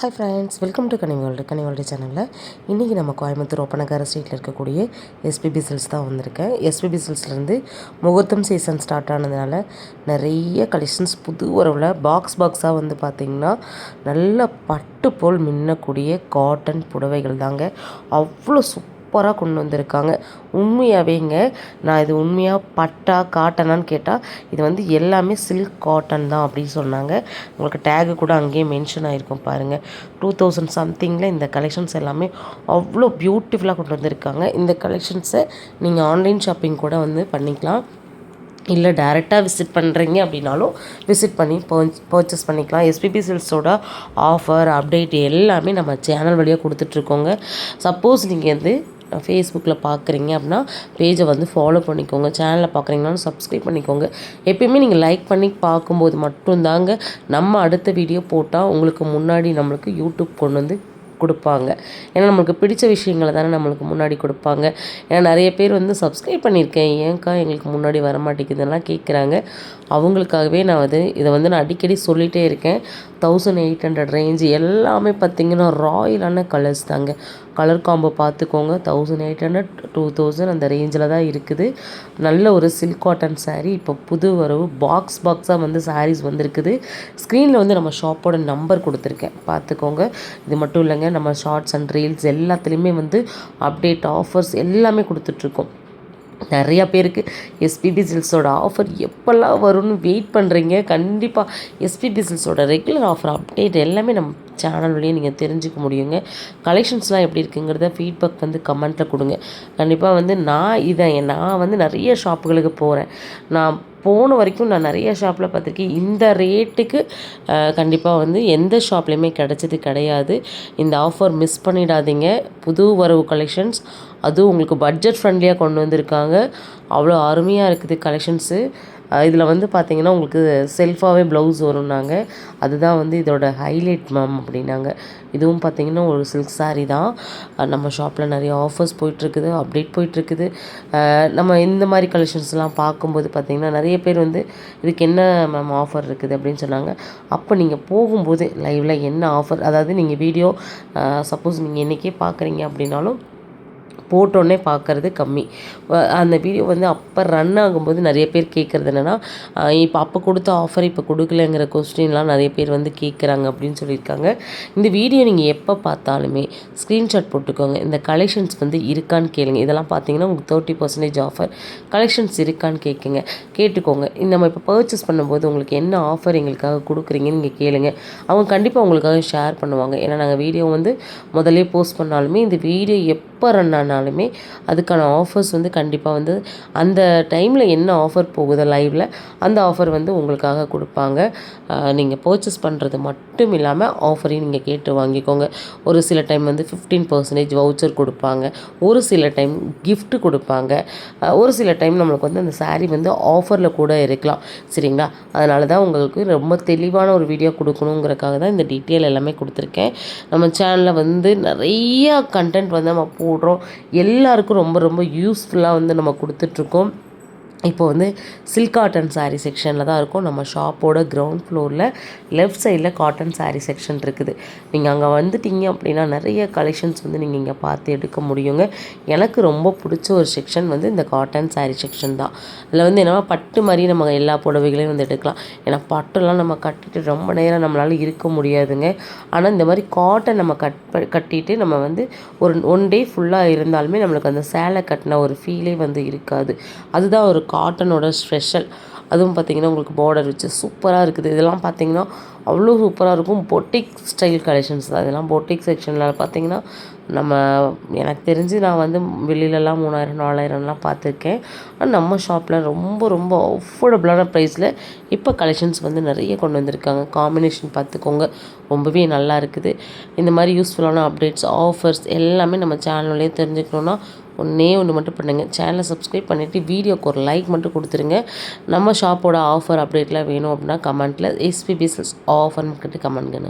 Hi friends, welcome to Ghani world சேனலில் இன்றைக்கி நம்ம கோயம்புத்தூர் ஒப்பனக்கார ஸ்ட்ரீட்டில் இருக்கக்கூடிய எஸ்பிபி சில்ஸ் தான் வந்திருக்கேன். எஸ்பிபி சில்ஸ்லேருந்து முகூர்த்தம் சீசன் ஸ்டார்ட் ஆனதுனால நிறைய கலெக்ஷன்ஸ் புது உறவில் பாக்ஸாக வந்து பார்த்திங்கன்னா நல்ல பட்டு போல் மின்னக்கூடிய காட்டன் புடவைகள் தாங்க. அவ்வளோ சூப்பராக கொண்டு வந்திருக்காங்க. உண்மையாகவேங்க, நான் இது உண்மையாக பட்டா காட்டனான்னு கேட்டால் இது வந்து எல்லாமே சில்க் காட்டன் தான் அப்படின்னு சொன்னாங்க. உங்களுக்கு டேகு கூட அங்கேயே மென்ஷன் ஆகிருக்கும் பாருங்கள். 2000 சம்திங்கில் இந்த கலெக்ஷன்ஸ் எல்லாமே அவ்வளோ பியூட்டிஃபுல்லாக கொண்டு வந்திருக்காங்க. இந்த கலெக்ஷன்ஸை நீங்கள் ஆன்லைன் ஷாப்பிங் கூட வந்து பண்ணிக்கலாம், இல்லை டேரெக்டாக விசிட் பண்ணுறீங்க அப்படின்னாலும் விசிட் பண்ணி பர்ச்சேஸ் பண்ணிக்கலாம். எஸ்பிபி சில்ஸோட ஆஃபர் அப்டேட் எல்லாமே நம்ம சேனல் வழியாக கொடுத்துட்ருக்கோங்க. சப்போஸ் நீங்கள் வந்து ஃபேஸ்புக்கில் பார்க்குறீங்க அப்படின்னா பேஜை வந்து ஃபாலோ பண்ணிக்கோங்க. சேனலில் பார்க்குறீங்கனாலும் சப்ஸ்கிரைப் பண்ணிக்கோங்க. எப்பயுமே நீங்கள் லைக் பண்ணி பார்க்கும்போது மட்டும்தாங்க நம்ம அடுத்த வீடியோ போட்டால் உங்களுக்கு முன்னாடி நம்மளுக்கு யூடியூப் கொண்டு வந்து கொடுப்பாங்க. ஏன்னா நம்மளுக்கு பிடிச்ச விஷயங்களை தானே நம்மளுக்கு முன்னாடி கொடுப்பாங்க. ஏன்னா நிறைய பேர் வந்து சப்ஸ்கிரைப் பண்ணியிருக்கேன், ஏன்க்கா எங்களுக்கு முன்னாடி வர மாட்டேங்குதுன்னெலாம் கேட்குறாங்க. அவங்களுக்காகவே நான் இதை வந்து நான் அடிக்கடி சொல்லிகிட்டே இருக்கேன். 1800 ரேஞ்சு எல்லாமே பார்த்திங்கன்னா ராயலான கலர்ஸ் தாங்க. கலர் காம்போ பார்த்துக்கோங்க. 1800 2000 அந்த ரேஞ்சில் தான் இருக்குது. நல்ல ஒரு சில்க் காட்டன் சாரீ இப்போ புது வரவு பாக்ஸாக வந்து சாரீஸ் வந்துருக்குது. ஸ்க்ரீனில் வந்து நம்ம ஷாப்போட நம்பர் கொடுத்துருக்கேன், பார்த்துக்கோங்க. இது மட்டும் இல்லைங்க, நம்ம ஷார்ட்ஸ் அண்ட் ரீல்ஸ் எல்லாத்துலேயுமே வந்து அப்டேட் ஆஃபர்ஸ் எல்லாமே கொடுத்துட்ருக்கோம். நிறையா பேருக்கு எஸ்பிபி சில்ஸோட ஆஃபர் எப்போல்லாம் வரும்னு வெயிட் பண்ணுறீங்க. கண்டிப்பாக எஸ்பிபி சில்ஸோட ரெகுலர் ஆஃபர் அப்டேட் எல்லாமே நம்ம சேனல் வழியே நீங்கள் தெரிஞ்சுக்க முடியுங்க. கலெக்ஷன்ஸ்லாம் எப்படி இருக்குங்கிறத ஃபீட்பேக் வந்து கமெண்ட்டில் கொடுங்க. கண்டிப்பாக வந்து நான் வந்து நிறைய ஷாப்புகளுக்கு போகிறேன். நான் போன வரைக்கும் நான் நிறைய ஷாப்பில் பார்த்துருக்கேன். இந்த ரேட்டுக்கு கண்டிப்பாக வந்து எந்த ஷாப்லேயுமே கிடச்சது கிடையாது. இந்த ஆஃபர் மிஸ் பண்ணிடாதீங்க. புது வரவு கலெக்ஷன்ஸ், அதுவும் உங்களுக்கு பட்ஜெட் ஃப்ரெண்ட்லியாக கொண்டு வந்திருக்காங்க. அவ்வளோ அருமையாக இருக்குது கலெக்ஷன்ஸு. இதில் வந்து பார்த்திங்கன்னா உங்களுக்கு செல்ஃபாகவே ப்ளவுஸ் வரும்னாங்க. அதுதான் வந்து இதோட ஹைலைட் மேம் அப்படின்னாங்க. இதுவும் பார்த்திங்கன்னா ஒரு சில்க் சாரீ தான். நம்ம ஷாப்பில் நிறைய ஆஃபர்ஸ் போயிட்டுருக்குது, அப்டேட் போயிட்டுருக்குது. நம்ம இந்த மாதிரி கலெக்ஷன்ஸ்லாம் பார்க்கும்போது பார்த்திங்கன்னா நிறைய பேர் வந்து இதுக்கு என்ன மேம் ஆஃபர் இருக்குது அப்படின்னு சொன்னாங்க. அப்போ நீங்கள் போகும்போது லைவில் என்ன ஆஃபர், அதாவது நீங்கள் வீடியோ சப்போஸ் நீங்கள் என்றைக்கே பார்க்குறீங்க அப்படின்னாலும் போட்டோன்னே பார்க்குறது கம்மி. அந்த வீடியோ வந்து அப்போ ரன் ஆகும்போது நிறைய பேர் கேட்குறது என்னென்னா, இப்போ அப்போ கொடுத்த ஆஃபர் இப்போ கொடுக்கலங்கிற கொஸ்டின்லாம் நிறைய பேர் வந்து கேட்குறாங்க அப்படின்னு சொல்லியிருக்காங்க. இந்த வீடியோ நீங்கள் எப்போ பார்த்தாலுமே ஸ்க்ரீன்ஷாட் போட்டுக்கோங்க. இந்த கலெக்ஷன்ஸ் வந்து இருக்கான்னு கேளுங்க. இதெல்லாம் பார்த்தீங்கன்னா உங்களுக்கு 30% ஆஃபர் கலெக்ஷன்ஸ் இருக்கான்னு கேட்டுக்கோங்க. நம்ம இப்போ பர்ச்சேஸ் பண்ணும்போது உங்களுக்கு என்ன ஆஃபர் எங்களுக்காக கொடுக்குறீங்கன்னு நீங்கள் கேளுங்க. அவங்க கண்டிப்பாக உங்களுக்காக ஷேர் பண்ணுவாங்க. ஏன்னா நாங்கள் வீடியோ வந்து முதலே போஸ்ட் பண்ணாலுமே இந்த வீடியோ எப்போ ரன் ஆனாலுமே அதுக்கான ஆஃபர்ஸ் வந்து கண்டிப்பாக வந்து அந்த டைமில் என்ன ஆஃபர் போகுது லைவில் அந்த ஆஃபர் வந்து உங்களுக்காக கொடுப்பாங்க. நீங்கள் பர்ச்சேஸ் பண்ணுறது மட்டும் இல்லாமல் ஆஃபரையும் நீங்கள் கேட்டு வாங்கிக்கோங்க. ஒரு சில டைம் வந்து 15% வவுச்சர் கொடுப்பாங்க, ஒரு சில டைம் கிஃப்ட் கொடுப்பாங்க, ஒரு சில டைம் நம்மளுக்கு வந்து அந்த சாரீ வந்து ஆஃபரில் கூட இருக்கலாம். சரிங்களா? அதனால தான் உங்களுக்கு ரொம்ப தெளிவான ஒரு வீடியோ கொடுக்கணுங்கிறக்காக தான் இந்த டீட்டெயில் எல்லாமே கொடுத்துருக்கேன். நம்ம சேனலில் வந்து நிறையா கண்டென்ட் வந்து நம்ம போடுறோம். எல்லாருக்கும் ரொம்ப ரொம்ப யூஸ்ஃபுல்லாக வந்து நம்ம கொடுத்துட்ருக்கோம். இப்போ வந்து சில்க் காட்டன் சாரீ செக்ஷனில் தான் இருக்கும். நம்ம ஷாப்போட கிரவுண்ட் ஃப்ளோரில் லெஃப்ட் சைடில் காட்டன் சாரீ செக்ஷன் இருக்குது. நீங்கள் அங்கே வந்துட்டீங்க அப்படின்னா நிறைய கலெக்ஷன்ஸ் வந்து நீங்கள் இங்கே பார்த்து எடுக்க முடியுங்க. எனக்கு ரொம்ப பிடிச்ச ஒரு செக்ஷன் வந்து இந்த காட்டன் சாரீ செக்ஷன் தான். இதில் வந்து என்னன்னா பட்டு மாதிரி நம்ம எல்லா புடவைகளையும் வந்து எடுக்கலாம். ஏன்னா பட்டுலாம் நம்ம கட்டிட்டு ரொம்ப நேரம் நம்மளால் இருக்க முடியாதுங்க. ஆனால் இந்த மாதிரி காட்டன் நம்ம கட்டிட்டு நம்ம வந்து ஒரு 1 டே ஃபுல்லாக இருந்தாலுமே நம்மளுக்கு அந்த சேலை கட்டின ஒரு ஃபீலே வந்து இருக்காது. அதுதான் ஒரு காட்டனோட ஸ்பெஷல். அதுவும் பார்த்திங்கன்னா உங்களுக்கு பார்டர் வச்சு சூப்பராக இருக்குது. இதெல்லாம் பார்த்திங்கன்னா அவ்வளோ சூப்பராக இருக்கும். பொட்டிக் ஸ்டைல் கலெக்ஷன்ஸ் தான் இதெல்லாம். பொட்டிக் செக்ஷனில் பார்த்திங்கன்னா எனக்கு தெரிஞ்சு நான் வந்து வெளியிலலாம் 3000 4000லாம் பார்த்துருக்கேன். ஆனால் நம்ம ஷாப்பில் ரொம்ப ரொம்ப அஃபோர்டபுளான ப்ரைஸில் இப்போ கலெக்ஷன்ஸ் வந்து நிறைய கொண்டு வந்திருக்காங்க. காம்பினேஷன் பார்த்துக்கோங்க, ரொம்பவே நல்லா இருக்குது. இந்த மாதிரி யூஸ்ஃபுல்லான அப்டேட்ஸ் ஆஃபர்ஸ் எல்லாமே நம்ம சேனல்லேயே தெரிஞ்சுக்கணுன்னா ஒன்று மட்டும் பண்ணுங்கள். சேனலை சப்ஸ்கிரைப் பண்ணிவிட்டு வீடியோக்கு ஒரு லைக் மட்டும் கொடுத்துருங்க. நம்ம ஷாப்போட ஆஃபர் அப்டேட்லாம் வேணும் அப்படின்னா கமெண்ட்டில் எஸ்பிபி சில்ஸ் ஆஃபர்னு கமெண்ட்ங்க.